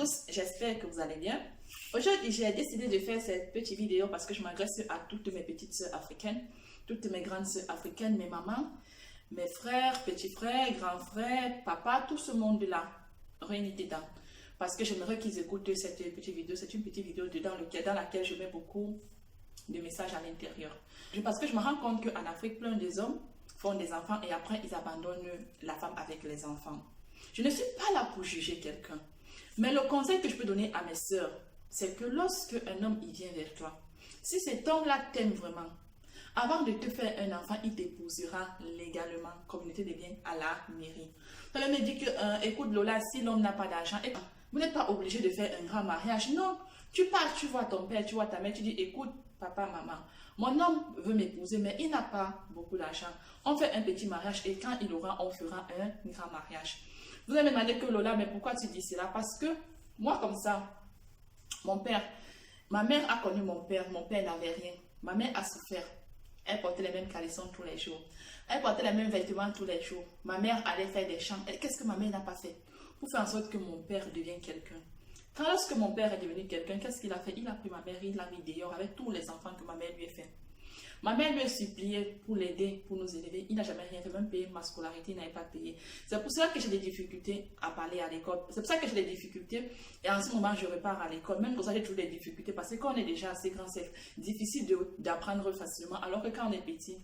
tous, j'espère que vous allez bien. Aujourd'hui, j'ai décidé de faire cette petite vidéo parce que je m'adresse à toutes mes petites sœurs africaines, toutes mes grandes sœurs africaines, mes mamans, mes frères, petits frères, grands frères, papa, tout ce monde-là, réunis dedans. Parce que j'aimerais qu'ils écoutent cette petite vidéo. C'est une petite vidéo dans laquelle je mets beaucoup de messages à l'intérieur. Parce que je me rends compte qu'en Afrique, plein des hommes font des enfants et après, ils abandonnent la femme avec les enfants. Je ne suis pas là pour juger quelqu'un. Mais le conseil que je peux donner à mes sœurs, c'est que lorsque un homme il vient vers toi, si cet homme-là t'aime vraiment, avant de te faire un enfant, il t'épousera légalement, communauté de biens à la mairie. Ça me dit que, écoute Lola, si l'homme n'a pas d'argent, vous n'êtes pas obligé de faire un grand mariage. Non, tu pars, tu vois ton père, tu vois ta mère, tu dis, écoute, papa, maman, mon homme veut m'épouser, mais il n'a pas beaucoup d'argent. On fait un petit mariage et quand il aura, on fera un grand mariage. Vous allez me demander que Lola, mais pourquoi tu dis cela? Parce que moi, comme ça, mon père, ma mère a connu mon père n'avait rien. Ma mère a souffert. Elle portait les mêmes caleçons tous les jours. Elle portait les mêmes vêtements tous les jours. Ma mère allait faire des chants. Qu'est-ce que ma mère n'a pas fait pour faire en sorte que mon père devienne quelqu'un? Lorsque mon père est devenu quelqu'un, qu'est-ce qu'il a fait? Il a pris ma mère, il l'a mis dehors avec tous les enfants que ma mère lui a fait. Ma mère lui a supplié pour l'aider, pour nous élever. Il n'a jamais rien fait, même payer ma scolarité, il n'avait pas payé. C'est pour cela que j'ai des difficultés à parler à l'école. C'est pour ça que j'ai des difficultés. Et en ce moment, je repars à l'école. Même pour ça, j'ai toujours des difficultés. Parce que quand on est déjà assez grand, c'est difficile d'apprendre facilement. Alors que quand on est petit,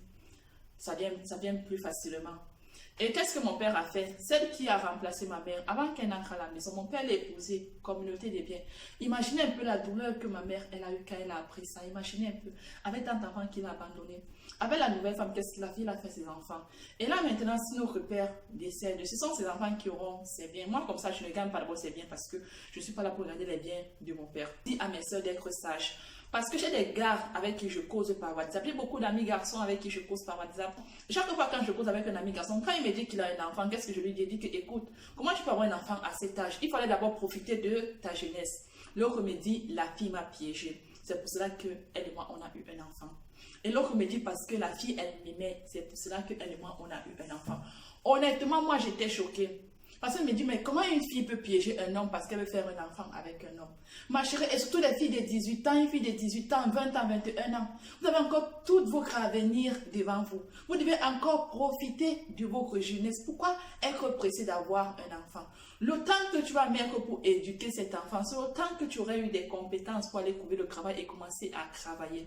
ça vient plus facilement. Et qu'est-ce que mon père a fait? Celle qui a remplacé ma mère, avant qu'elle n'entre à la maison, mon père l'a épousée, communauté des biens. Imaginez un peu la douleur que ma mère elle a eu quand elle a appris ça. Imaginez un peu, avec tant d'enfants qu'il a abandonnés. Avec la nouvelle femme, qu'est-ce qu'il a fait? Il a fait ses enfants. Et là maintenant, si nos repères décèdent, ce sont ses enfants qui auront ses biens. Moi, comme ça, je ne gagne pas d'abord ses biens parce que je ne suis pas là pour garder les biens de mon père. Je dis à mes soeurs d'être sages. Parce que j'ai des gars avec qui je cause par WhatsApp. J'ai beaucoup d'amis garçons avec qui je cause par WhatsApp. Chaque fois quand je cause avec un ami garçon, quand il me dit qu'il a un enfant, qu'est-ce que je lui dis? Je dis que, écoute, comment tu peux avoir un enfant à cet âge? Il fallait d'abord profiter de ta jeunesse. L'autre me dit, la fille m'a piégé. C'est pour cela qu'elle et moi, on a eu un enfant. Et l'autre me dit, parce que la fille, elle m'aimait. C'est pour cela qu'elle et moi, on a eu un enfant. Honnêtement, moi, j'étais choquée. Parce qu'elle me dit, mais comment une fille peut piéger un homme parce qu'elle veut faire un enfant avec un homme? Ma chérie, et surtout les filles de 18 ans, une fille de 18 ans, 20 ans, 21 ans. Vous avez encore tout votre avenir devant vous. Vous devez encore profiter de votre jeunesse. Pourquoi être pressé d'avoir un enfant? Le temps que tu vas mettre pour éduquer cet enfant, c'est le temps que tu aurais eu des compétences pour aller trouver le travail et commencer à travailler.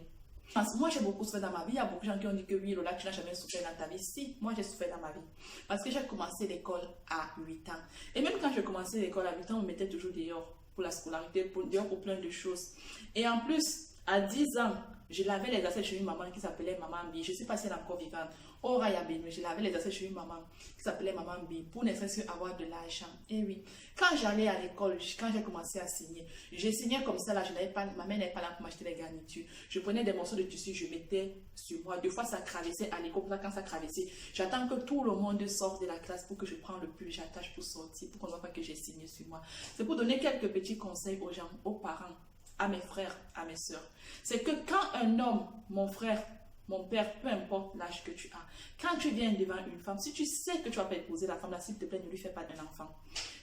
Parce que moi, j'ai beaucoup souffert dans ma vie. Il y a beaucoup de gens qui ont dit que oui, Lola, tu n'as jamais souffert dans ta vie. Si, moi, j'ai souffert dans ma vie. Parce que j'ai commencé l'école à 8 ans. Et même quand j'ai commencé l'école à 8 ans, on me mettait toujours dehors pour la scolarité, dehors pour plein de choses. Et en plus, à 10 ans, je lavais les assiettes chez une maman qui s'appelait Maman Bi. Je ne sais pas si elle est encore vivante. Oh, Rayabe, mais je lavais les assiettes chez une maman qui s'appelait Maman Bi pour ne serait-ce qu'avoir de l'argent. Et oui, quand j'allais à l'école, quand j'ai commencé à signer, je signais comme ça, là, ma mère n'était pas là pour m'acheter les garnitures. Je prenais des morceaux de tissu, je mettais sur moi. Deux fois, ça traversait à l'école. Quand ça traversait, j'attends que tout le monde sorte de la classe pour que je prenne le pull, j'attache pour sortir, pour qu'on voit pas que j'ai signé sur moi. C'est pour donner quelques petits conseils aux gens, aux parents, à mes frères, à mes soeurs. C'est que quand un homme, mon frère, mon père, peu importe l'âge que tu as, quand tu viens devant une femme, si tu sais que tu vas pas épouser la femme là, s'il te plaît, ne lui fais pas un enfant.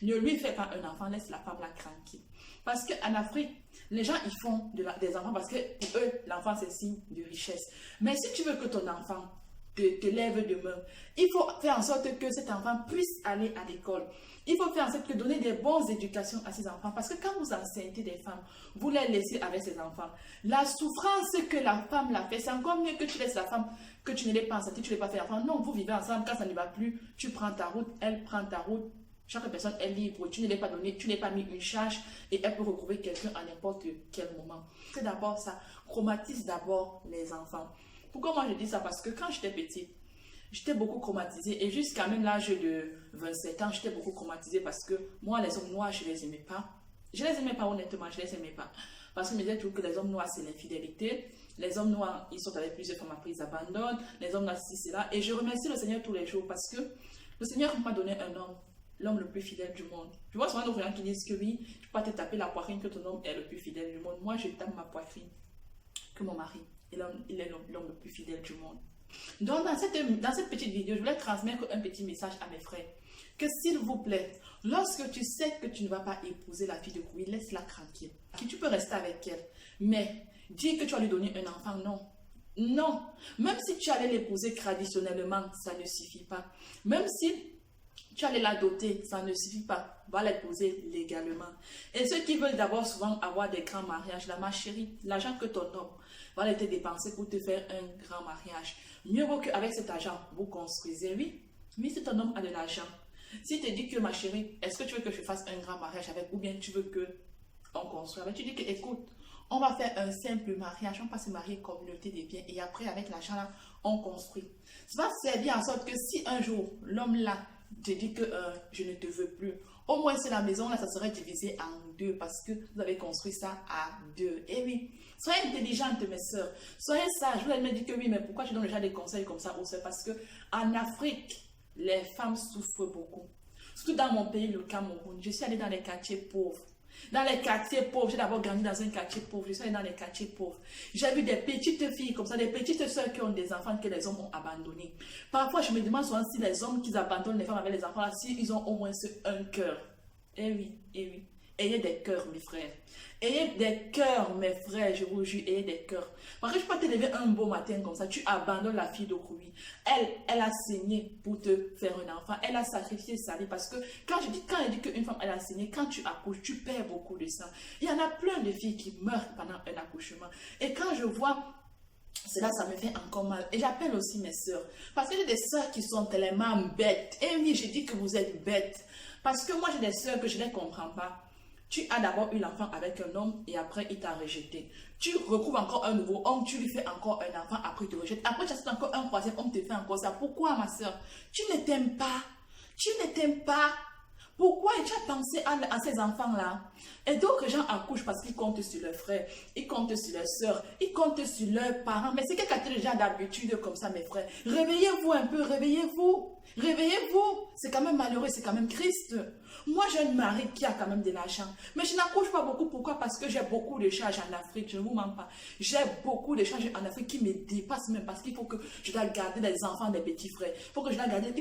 Ne lui fais pas un enfant, laisse la femme là tranquille. Parce qu'en Afrique, les gens ils font des enfants parce que pour eux, l'enfant c'est signe de richesse. Mais si tu veux que ton enfant te lève demain, il faut faire en sorte que cet enfant puisse aller à l'école. Il faut faire en sorte de donner des bonnes éducations à ses enfants. Parce que quand vous enseignez des femmes, vous les laissez avec ses enfants. La souffrance que la femme l'a fait, c'est encore mieux que tu laisses la femme, que tu ne l'aies pas enceinte, tu ne l'aies pas fait enfant. Non, vous vivez ensemble, quand ça ne va plus, tu prends ta route, elle prend ta route. Chaque personne est libre, tu ne l'as pas donné, tu n'as pas mis une charge et elle peut retrouver quelqu'un à n'importe quel moment. C'est d'abord ça, chromatise d'abord les enfants. Pourquoi moi je dis ça? Parce que quand j'étais petite, j'étais beaucoup traumatisée et jusqu'à même l'âge de 27 ans, j'étais beaucoup traumatisée parce que moi, les hommes noirs, je les aimais pas. Je les aimais pas honnêtement, je les aimais pas. Parce que je me disais toujours que les hommes noirs, c'est l'infidélité. Les hommes noirs, ils sont avec plusieurs femmes après, ils abandonnent. Les hommes noirs, c'est là. Et je remercie le Seigneur tous les jours parce que le Seigneur m'a donné un homme, l'homme le plus fidèle du monde. Tu vois souvent nos gens qui disent que oui, tu peux pas te taper la poitrine que ton homme est le plus fidèle du monde. Moi, je tape ma poitrine que mon mari. Et l'homme, il est l'homme le plus fidèle du monde. Donc, dans cette petite vidéo, je voulais transmettre un petit message à mes frères. Que s'il vous plaît, lorsque tu sais que tu ne vas pas épouser la fille de Kouyi, laisse-la tranquille. Tu peux rester avec elle. Mais dire que tu vas lui donner un enfant, non. Non. Même si tu allais l'épouser traditionnellement, ça ne suffit pas. Même si tu allais l'adopter, ça ne suffit pas. Va l'épouser légalement. Et ceux qui veulent d'abord souvent avoir des grands mariages, là, ma chérie, l'argent que ton homme va te dépenser pour te faire un grand mariage. Mieux vaut qu'avec cet argent, vous construisez. Oui, oui, si ton homme a de l'argent. Si tu te dis que ma chérie, est-ce que tu veux que je fasse un grand mariage avec ou bien tu veux que on construise avec? Tu dis que écoute, on va faire un simple mariage, on va se marier communauté des biens et après avec l'argent là, on construit. Ça va servir en sorte que si un jour l'homme là te dit que je ne te veux plus, au moins c'est la maison là, ça serait divisé en deux parce que vous avez construit ça à deux. Et oui, soyez intelligentes mes soeurs, soyez sages. Vous allez me dire que oui, mais pourquoi tu donnes déjà des conseils comme ça? C'est parce que en Afrique, les femmes souffrent beaucoup. Surtout dans mon pays, le Cameroun. Je suis allée dans les quartiers pauvres. Dans les quartiers pauvres, j'ai d'abord grandi dans un quartier pauvre. Je suis allée dans les quartiers pauvres. J'ai vu des petites filles comme ça, des petites soeurs qui ont des enfants que les hommes ont abandonnés. Parfois, je me demande souvent si les hommes qui abandonnent les femmes avec les enfants, s'ils ont au moins un cœur. Eh oui, eh oui. Ayez des cœurs, mes frères. Ayez des cœurs, mes frères, je vous jure, ayez des cœurs. Parce que je peux te lever un beau matin comme ça, tu abandonnes la fille de Kouyi. Elle a saigné pour te faire un enfant. Elle a sacrifié sa vie parce que quand elle dit qu'une femme, elle a saigné, quand tu accouches, tu perds beaucoup de sang. Il y en a plein de filles qui meurent pendant un accouchement. Et quand je vois cela, ça me fait encore mal. Et j'appelle aussi mes soeurs. Parce que j'ai des soeurs qui sont tellement bêtes. Et oui, je dis que vous êtes bêtes. Parce que moi, j'ai des soeurs que je ne comprends pas. Tu as d'abord eu l'enfant avec un homme et après il t'a rejeté. Tu recouvres encore un nouveau homme, tu lui fais encore un enfant, après il te rejette. Après tu as encore un troisième homme, te fait encore ça. Pourquoi ma soeur? Tu ne t'aimes pas. Tu ne t'aimes pas. Pourquoi tu as pensé à ces enfants-là? Et d'autres gens accouchent parce qu'ils comptent sur leurs frères, ils comptent sur leurs soeurs, ils comptent sur leurs parents. Mais c'est quelqu'un qui a déjà d'habitude comme ça, mes frères. Réveillez-vous un peu, réveillez-vous. Réveillez-vous. C'est quand même malheureux, c'est quand même triste. Moi, j'ai un mari qui a quand même de l'argent. Mais je n'accouche pas beaucoup. Pourquoi? Parce que j'ai beaucoup de charges en Afrique. Je ne vous mens pas. J'ai beaucoup de charges en Afrique qui me dépassent même parce qu'il faut que je dois garder les enfants des petits frères. Il faut que je dois garder.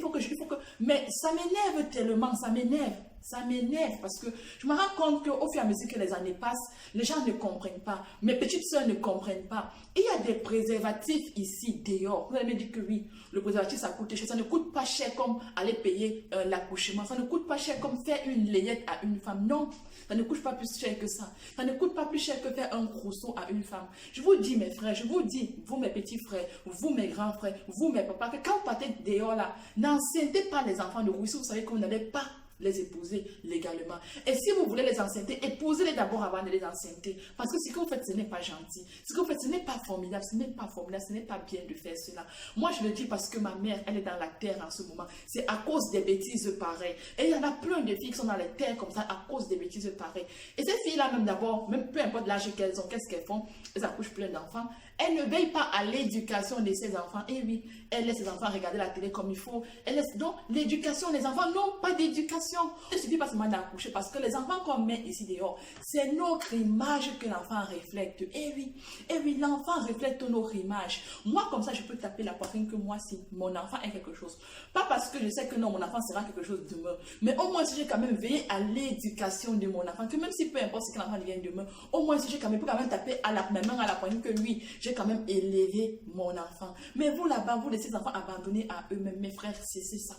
Mais ça m'énerve tellement. Ça m'énerve. Ça m'énerve parce que je me rends compte qu'au fur et à mesure que les années passent, les gens ne comprennent pas. Mes petites soeurs ne comprennent pas. Il y a des préservatifs ici, dehors. Vous allez me dire que oui, le préservatif, ça coûte cher. Ça ne coûte pas cher comme aller payer l'accouchement. Ça ne coûte pas cher comme faire une layette à une femme. Non, ça ne coûte pas plus cher que ça. Ça ne coûte pas plus cher que faire un trousseau à une femme. Je vous dis, mes frères, je vous dis, vous, mes petits frères, vous, mes grands frères, vous, mes papas, que quand vous partez dehors là, n'enceintez pas les enfants de ruisseau. Vous savez que vous n'allez pas les épouser légalement. Et si vous voulez les enceinter, épousez-les d'abord avant de les enceinter. Parce que ce que vous faites, ce n'est pas gentil. Ce que vous faites, ce n'est pas formidable. Ce n'est pas formidable. Ce n'est pas bien de faire cela. Moi, je le dis parce que ma mère, elle est dans la terre en ce moment. C'est à cause des bêtises pareilles. Et il y en a plein de filles qui sont dans les terres comme ça à cause des bêtises pareilles. Et ces filles-là, même d'abord, même peu importe l'âge qu'elles ont, qu'est-ce qu'elles font? Elles accouchent plein d'enfants. Elles ne veillent pas à l'éducation de ses enfants. Et oui, elles laissent ses enfants regarder la télé comme il faut. Elles laissent donc l'éducation. Les enfants n'ont pas d'éducation. Il ne suffit pas seulement d'accoucher parce que les enfants qu'on met ici dehors, c'est notre image que l'enfant reflète. Et oui, l'enfant reflète notre image. Moi, comme ça, je peux taper la poitrine que moi, si mon enfant est quelque chose. Pas parce que je sais que non, mon enfant sera quelque chose demain. Mais au moins, si j'ai quand même veillé à l'éducation de mon enfant, que même si peu importe ce que l'enfant devienne demain, au moins, si j'ai quand même, taper à mes mains à la poitrine que oui, j'ai quand même élevé mon enfant. Mais vous là-bas, vous laissez les enfants abandonnés à eux-mêmes. Mes frères, c'est ça.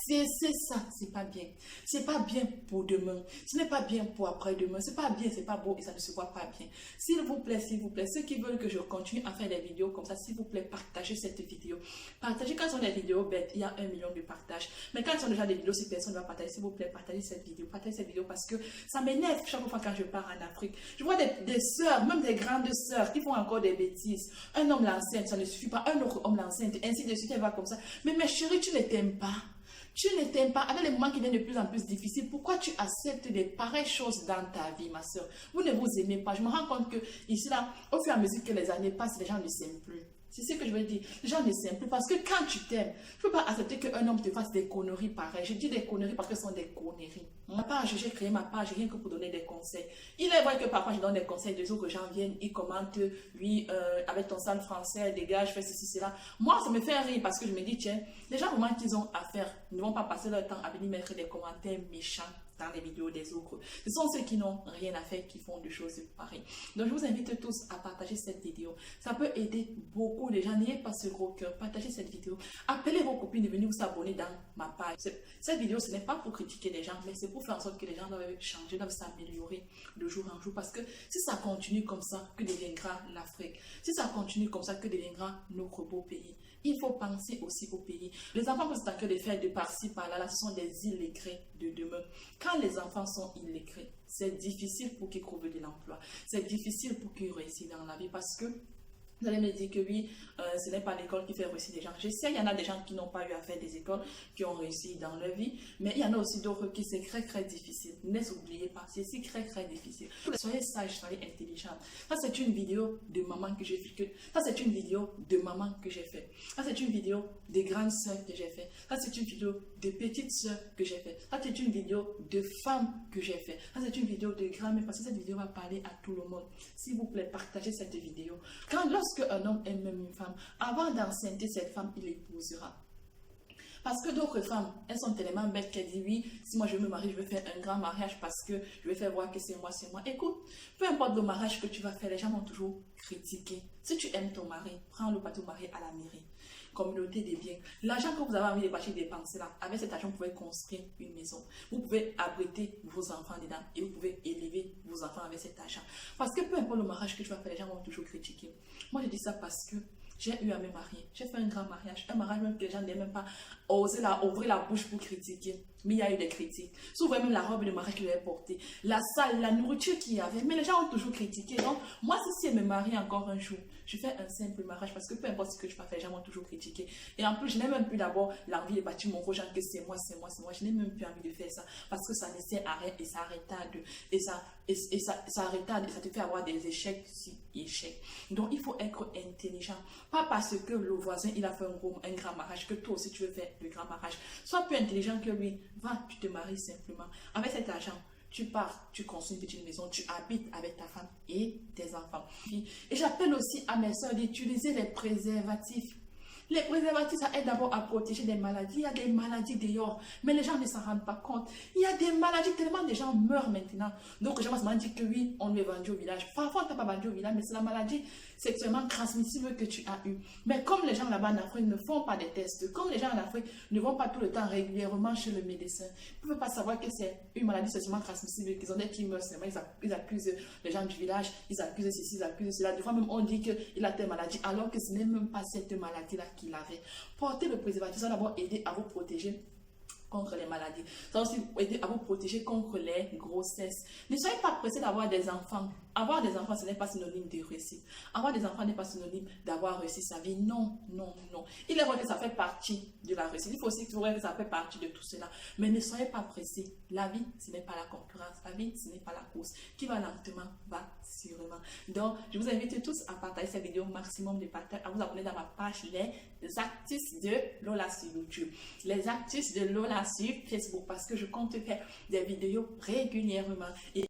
C'est ça, c'est pas bien. C'est pas bien pour demain. Ce n'est pas bien pour après-demain. C'est pas bien, c'est pas beau et ça ne se voit pas bien. S'il vous plaît, ceux qui veulent que je continue à faire des vidéos comme ça, s'il vous plaît, partagez cette vidéo. Partagez quand ce sont des vidéos bêtes, il y a 1 million de partages. Mais quand ce sont déjà des vidéos, si personne ne va partager, s'il vous plaît, partagez cette vidéo. Partagez cette vidéo parce que ça m'énerve chaque fois quand je pars en Afrique. Je vois des sœurs, même des grandes sœurs qui font encore des bêtises. Un homme l'enceinte, ça ne suffit pas. Un autre homme l'enceinte, ainsi de suite, elle va comme ça. Mais mes chéris, tu ne t'aimes pas. Tu ne t'aimes pas. Avec les moments qui viennent de plus en plus difficiles, pourquoi tu acceptes des pareilles choses dans ta vie, ma soeur? Vous ne vous aimez pas. Je me rends compte que ici, là, au fur et à mesure que les années passent, les gens ne s'aiment plus. C'est ce que je veux dire. Les gens ne s'aiment plus parce que quand tu t'aimes, tu ne peux pas accepter qu'un homme te fasse des conneries pareilles. Je dis des conneries parce que ce sont des conneries. Ma page, j'ai créé ma page rien que pour donner des conseils. Il est vrai que parfois je donne des conseils, des autres gens viennent, ils commentent, oui, avec ton sale français, dégage, fais ceci, cela. Moi, ça me fait rire parce que je me dis, tiens, les gens vraiment qu'ils ont à faire ne vont pas passer leur temps à venir mettre des commentaires méchants dans les vidéos des autres. Ce sont ceux qui n'ont rien à faire qui font des choses pareilles. Donc, je vous invite tous à partager cette vidéo. Ça peut aider beaucoup les gens. N'ayez pas ce gros cœur. Partagez cette vidéo. Appelez vos copines de venir vous abonner dans ma page. Cette vidéo, ce n'est pas pour critiquer les gens, mais c'est pour faire en sorte que les gens doivent changer, doivent s'améliorer de jour en jour. Parce que si ça continue comme ça, que deviendra l'Afrique? Si ça continue comme ça, que deviendra notre beau pays? Il faut penser aussi au pays. Les enfants peuvent s'attaquer de faire de par-ci, par-là. Là, ce sont des illettrés de demain. Quand les enfants sont illettrés, c'est difficile pour qu'ils trouvent de l'emploi. C'est difficile pour qu'ils réussissent dans la vie parce que vous allez me dire que oui, ce n'est pas l'école qui fait réussir des gens. Je sais, il y en a des gens qui n'ont pas eu à faire des écoles, qui ont réussi dans leur vie, mais il y en a aussi d'autres qui c'est très difficile. N'oubliez pas, c'est très difficile. Soyez sage, soyez intelligent. Ça, c'est une vidéo de maman que j'ai fait. Ça, c'est une vidéo de maman que j'ai fait. Ça, c'est une vidéo de grandes sœurs que j'ai fait. Ça, c'est une vidéo de petites sœurs que j'ai fait. Ça, c'est une vidéo de femmes que j'ai fait. Ça, c'est une vidéo de grand-mère parce que cette vidéo va parler à tout le monde. S'il vous plaît, partagez cette vidéo. Lorsque un homme aime même une femme, avant d'enceinte cette femme, il l'épousera. Parce que d'autres femmes, elles sont tellement bêtes qu'elles disent oui, si moi je veux me marier, je veux faire un grand mariage parce que je vais faire voir que c'est moi, c'est moi. Écoute, peu importe le mariage que tu vas faire, les gens vont toujours critiquer. Si tu aimes ton mari, prends-le pas te marier à la mairie. Communauté des biens. L'argent que vous avez envie de partir dépenser là, avec cet argent, vous pouvez construire une maison. Vous pouvez abriter vos enfants dedans et vous pouvez élever vos enfants avec cet argent. Parce que peu importe le mariage que tu vas faire, les gens vont toujours critiquer. Moi, je dis ça parce que j'ai eu à me marier. J'ai fait un grand mariage. Un mariage même que les gens n'aiment même pas oser ouvrir la bouche pour critiquer. Mais il y a eu des critiques. Souvent même la robe de mariage que j'avais portée, la salle, la nourriture qu'il y avait. Mais les gens ont toujours critiqué. Donc, moi, si elle me marie encore un jour, je fais un simple mariage parce que peu importe ce que je vais faire, les gens vont toujours critiquer. Et en plus, je n'ai même plus d'abord l'envie de bâtir mon projet que c'est moi, c'est moi, c'est moi. Je n'ai même plus envie de faire ça parce que ça ne sert à rien et ça retarde. Et ça retarde et ça te fait avoir des échecs si échecs. Donc, il faut être intelligent. Pas parce que le voisin, il a fait un grand mariage que toi aussi tu veux faire le grand mariage. Sois plus intelligent que lui. Va, tu te maries simplement. Avec cet argent, tu pars, tu construis une petite maison, tu habites avec ta femme et tes enfants. Et j'appelle aussi à mes soeurs d'utiliser les préservatifs. Les préservatifs, ça aide d'abord à protéger des maladies. Il y a des maladies dehors, mais les gens ne s'en rendent pas compte. Il y a des maladies, tellement de gens meurent maintenant. Donc, les gens se dit que oui, on lui est vendu au village. Parfois, on ne t'a pas vendu au village, mais c'est la maladie sexuellement transmissible que tu as eue. Mais comme les gens là-bas en Afrique ne font pas des tests, comme les gens en Afrique ne vont pas tout le temps régulièrement chez le médecin, ils ne peuvent pas savoir que c'est une maladie sexuellement transmissible, qu'ils ont des qui meurent seulement. Ils accusent les gens du village, ils accusent ceci, ils accusent cela. Des fois même, on dit qu'il a telle maladie, alors que ce n'est même pas cette maladie-là qu'il avait. Porter le préservatif, ça va d'abord aider à vous protéger contre les maladies. Ça va aussi aider à vous protéger contre les grossesses. Ne soyez pas pressés d'avoir des enfants. Avoir des enfants, ce n'est pas synonyme de réussite. Avoir des enfants n'est pas synonyme d'avoir réussi sa vie. Non. Il est vrai que ça fait partie de la réussite. Il faut aussi que ça fait partie de tout cela. Mais ne soyez pas pressés. La vie, ce n'est pas la concurrence. La vie, ce n'est pas la course. Qui va lentement, va sûrement. Donc, je vous invite tous à partager cette vidéo, maximum de partage, à vous abonner dans ma page Les Actrices de Lola sur YouTube. Les Actrices de Lola sur Facebook, parce que je compte faire des vidéos régulièrement. Et